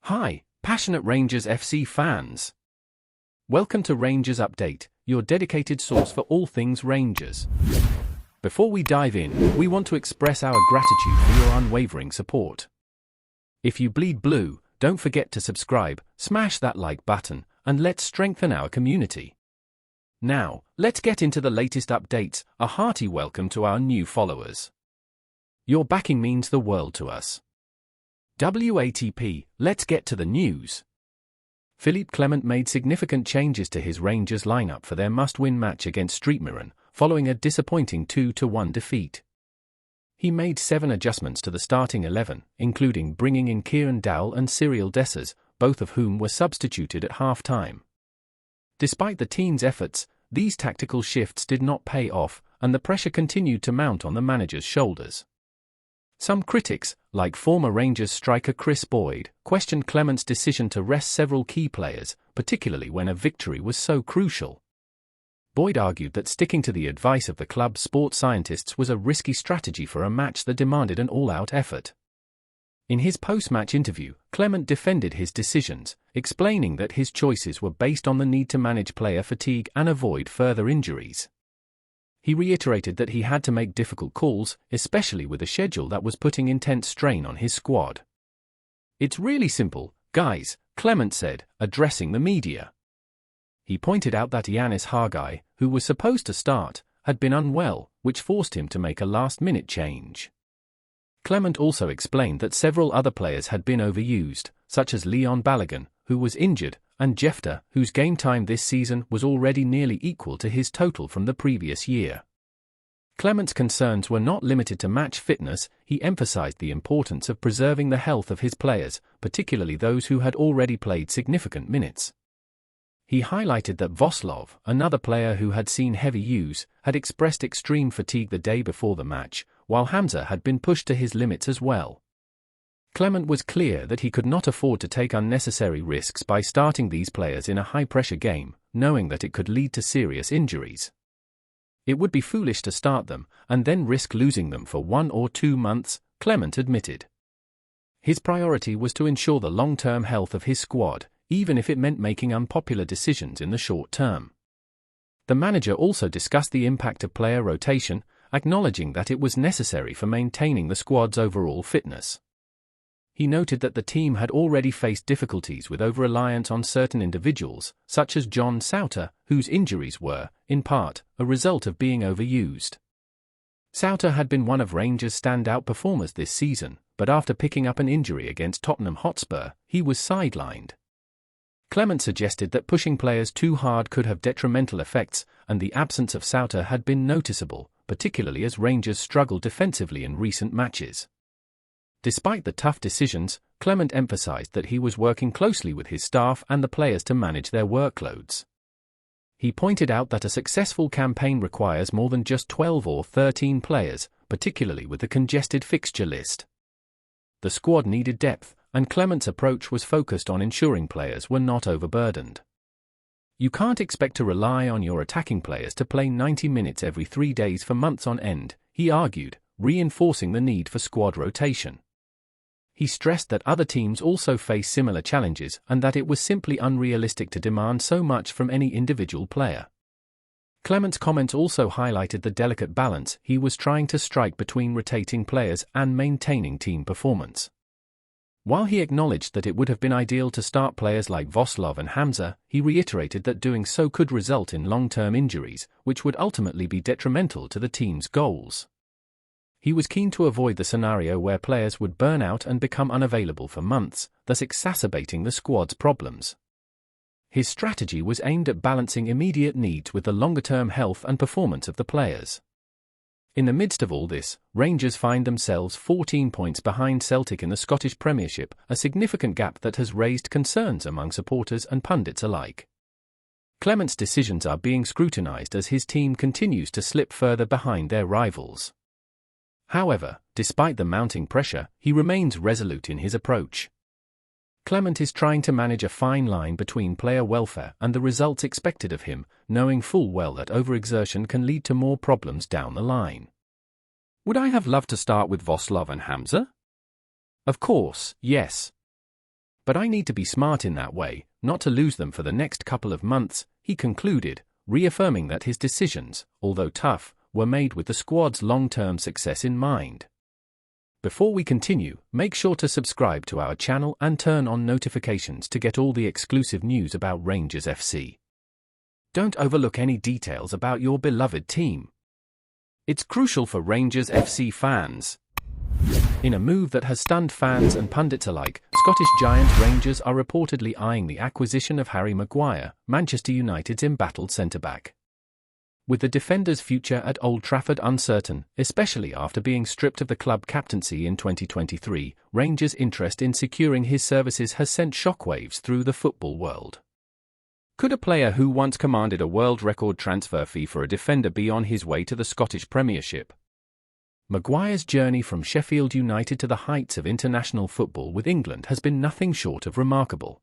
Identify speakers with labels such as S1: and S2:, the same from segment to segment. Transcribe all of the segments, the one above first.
S1: Hi, passionate Rangers FC fans. Welcome to Rangers Update, your dedicated source for all things Rangers. Before we dive in, we want to express our gratitude for your unwavering support. If you bleed blue, don't forget to subscribe, smash that like button, and let's strengthen our community. Now, let's get into the latest updates. A hearty welcome to our new followers. Your backing means the world to us. WATP, let's get to the news. Philippe Clement made significant changes to his Rangers lineup for their must-win match against Streetmiron, following a disappointing 2-1 defeat. He made 7 adjustments to the starting 11, including bringing in Kieran Dowell and Cyril Dessers, both of whom were substituted at half-time. Despite the team's efforts, these tactical shifts did not pay off, and the pressure continued to mount on the manager's shoulders. Some critics, like former Rangers striker Chris Boyd, questioned Clement's decision to rest several key players, particularly when a victory was so crucial. Boyd argued that sticking to the advice of the club's sports scientists was a risky strategy for a match that demanded an all-out effort. In his post-match interview, Clement defended his decisions, explaining that his choices were based on the need to manage player fatigue and avoid further injuries. He reiterated that he had to make difficult calls, especially with a schedule that was putting intense strain on his squad. "It's really simple, guys," Clement said, addressing the media. He pointed out that Yanis Hargai, who was supposed to start, had been unwell, which forced him to make a last-minute change. Clement also explained that several other players had been overused, such as Leon Balogun, who was injured, and Jefter, whose game time this season was already nearly equal to his total from the previous year. Clement's concerns were not limited to match fitness. He emphasized the importance of preserving the health of his players, particularly those who had already played significant minutes. He highlighted that Voslov, another player who had seen heavy use, had expressed extreme fatigue the day before the match, while Hamza had been pushed to his limits as well. Clement was clear that he could not afford to take unnecessary risks by starting these players in a high-pressure game, knowing that it could lead to serious injuries. It would be foolish to start them, and then risk losing them for 1 or 2 months, Clement admitted. His priority was to ensure the long-term health of his squad, even if it meant making unpopular decisions in the short term. The manager also discussed the impact of player rotation, acknowledging that it was necessary for maintaining the squad's overall fitness. He noted that the team had already faced difficulties with over-reliance on certain individuals, such as John Sauter, whose injuries were, in part, a result of being overused. Sauter had been one of Rangers' standout performers this season, but after picking up an injury against Tottenham Hotspur, he was sidelined. Clement suggested that pushing players too hard could have detrimental effects, and the absence of Sauter had been noticeable, particularly as Rangers struggled defensively in recent matches. Despite the tough decisions, Clement emphasized that he was working closely with his staff and the players to manage their workloads. He pointed out that a successful campaign requires more than just 12 or 13 players, particularly with the congested fixture list. The squad needed depth, and Clement's approach was focused on ensuring players were not overburdened. "You can't expect to rely on your attacking players to play 90 minutes every 3 days for months on end," he argued, reinforcing the need for squad rotation. He stressed that other teams also face similar challenges and that it was simply unrealistic to demand so much from any individual player. Clement's comments also highlighted the delicate balance he was trying to strike between rotating players and maintaining team performance. While he acknowledged that it would have been ideal to start players like Voslov and Hamza, he reiterated that doing so could result in long-term injuries, which would ultimately be detrimental to the team's goals. He was keen to avoid the scenario where players would burn out and become unavailable for months, thus exacerbating the squad's problems. His strategy was aimed at balancing immediate needs with the longer-term health and performance of the players. In the midst of all this, Rangers find themselves 14 points behind Celtic in the Scottish Premiership, a significant gap that has raised concerns among supporters and pundits alike. Clement's decisions are being scrutinised as his team continues to slip further behind their rivals. However, despite the mounting pressure, he remains resolute in his approach. Clement is trying to manage a fine line between player welfare and the results expected of him, knowing full well that overexertion can lead to more problems down the line. "Would I have loved to start with Voslov and Hamza? Of course, yes. But I need to be smart in that way, not to lose them for the next couple of months, he concluded, reaffirming that his decisions, although tough, were made with the squad's long-term success in mind. Before we continue, make sure to subscribe to our channel and turn on notifications to get all the exclusive news about Rangers FC. Don't overlook any details about your beloved team. It's crucial for Rangers FC fans. In a move that has stunned fans and pundits alike, Scottish giant Rangers are reportedly eyeing the acquisition of Harry Maguire, Manchester United's embattled centre-back. With the defender's future at Old Trafford uncertain, especially after being stripped of the club captaincy in 2023, Rangers' interest in securing his services has sent shockwaves through the football world. Could a player who once commanded a world record transfer fee for a defender be on his way to the Scottish Premiership? Maguire's journey from Sheffield United to the heights of international football with England has been nothing short of remarkable.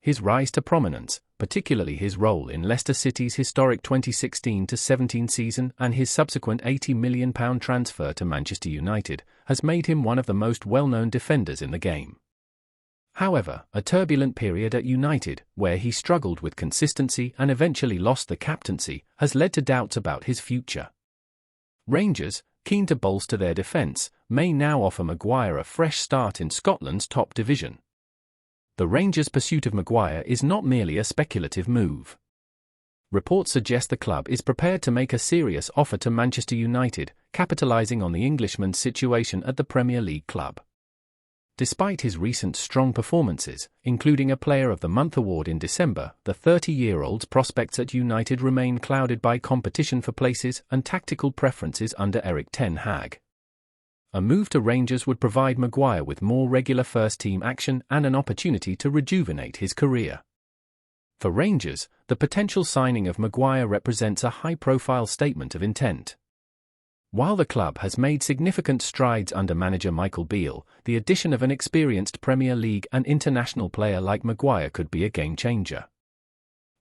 S1: His rise to prominence, particularly his role in Leicester City's historic 2016-17 season and his subsequent £80 million transfer to Manchester United, has made him one of the most well-known defenders in the game. However, a turbulent period at United, where he struggled with consistency and eventually lost the captaincy, has led to doubts about his future. Rangers, keen to bolster their defence, may now offer Maguire a fresh start in Scotland's top division. The Rangers' pursuit of Maguire is not merely a speculative move. Reports suggest the club is prepared to make a serious offer to Manchester United, capitalising on the Englishman's situation at the Premier League club. Despite his recent strong performances, including a Player of the Month award in December, the 30-year-old's prospects at United remain clouded by competition for places and tactical preferences under Erik ten Hag. A move to Rangers would provide Maguire with more regular first-team action and an opportunity to rejuvenate his career. For Rangers, the potential signing of Maguire represents a high-profile statement of intent. While the club has made significant strides under manager Michael Beale, the addition of an experienced Premier League and international player like Maguire could be a game-changer.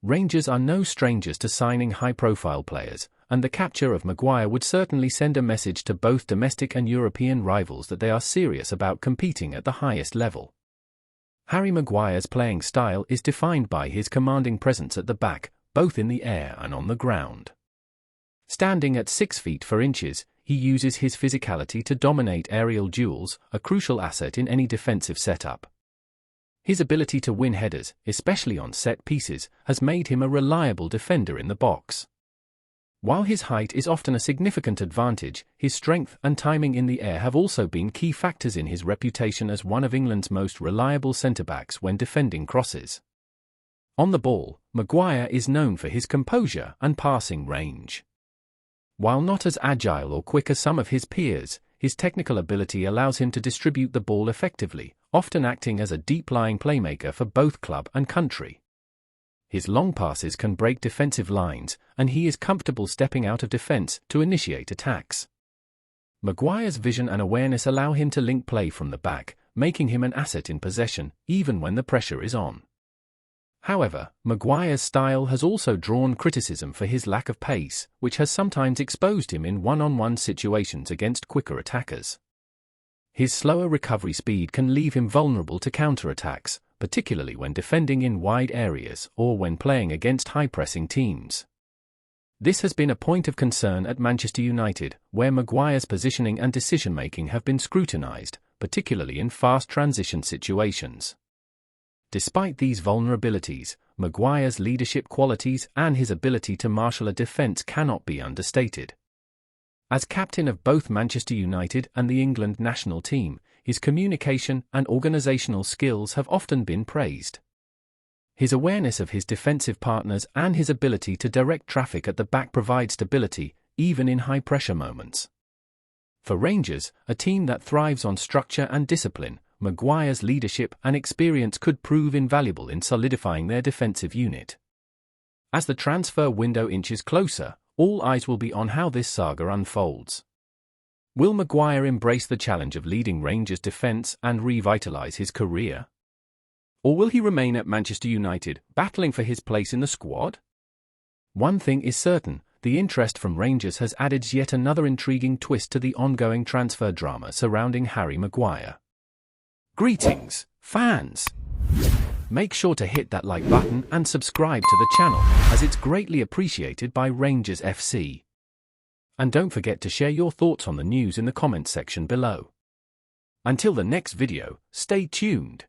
S1: Rangers are no strangers to signing high-profile players, and the capture of Maguire would certainly send a message to both domestic and European rivals that they are serious about competing at the highest level. Harry Maguire's playing style is defined by his commanding presence at the back, both in the air and on the ground. Standing at 6 feet 4 inches, he uses his physicality to dominate aerial duels, a crucial asset in any defensive setup. His ability to win headers, especially on set pieces, has made him a reliable defender in the box. While his height is often a significant advantage, his strength and timing in the air have also been key factors in his reputation as one of England's most reliable centre-backs when defending crosses. On the ball, Maguire is known for his composure and passing range. While not as agile or quick as some of his peers, his technical ability allows him to distribute the ball effectively, often acting as a deep-lying playmaker for both club and country. His long passes can break defensive lines, and he is comfortable stepping out of defense to initiate attacks. Maguire's vision and awareness allow him to link play from the back, making him an asset in possession, even when the pressure is on. However, Maguire's style has also drawn criticism for his lack of pace, which has sometimes exposed him in one-on-one situations against quicker attackers. His slower recovery speed can leave him vulnerable to counter-attacks, particularly when defending in wide areas or when playing against high-pressing teams. This has been a point of concern at Manchester United, where Maguire's positioning and decision-making have been scrutinised, particularly in fast transition situations. Despite these vulnerabilities, Maguire's leadership qualities and his ability to marshal a defence cannot be understated. As captain of both Manchester United and the England national team, his communication and organisational skills have often been praised. His awareness of his defensive partners and his ability to direct traffic at the back provide stability, even in high-pressure moments. For Rangers, a team that thrives on structure and discipline, Maguire's leadership and experience could prove invaluable in solidifying their defensive unit. As the transfer window inches closer, all eyes will be on how this saga unfolds. Will Maguire embrace the challenge of leading Rangers' defence and revitalise his career? Or will he remain at Manchester United, battling for his place in the squad? One thing is certain, the interest from Rangers has added yet another intriguing twist to the ongoing transfer drama surrounding Harry Maguire. Greetings, fans! Make sure to hit that like button and subscribe to the channel, as it's greatly appreciated by Rangers FC. And don't forget to share your thoughts on the news in the comments section below. Until the next video, stay tuned.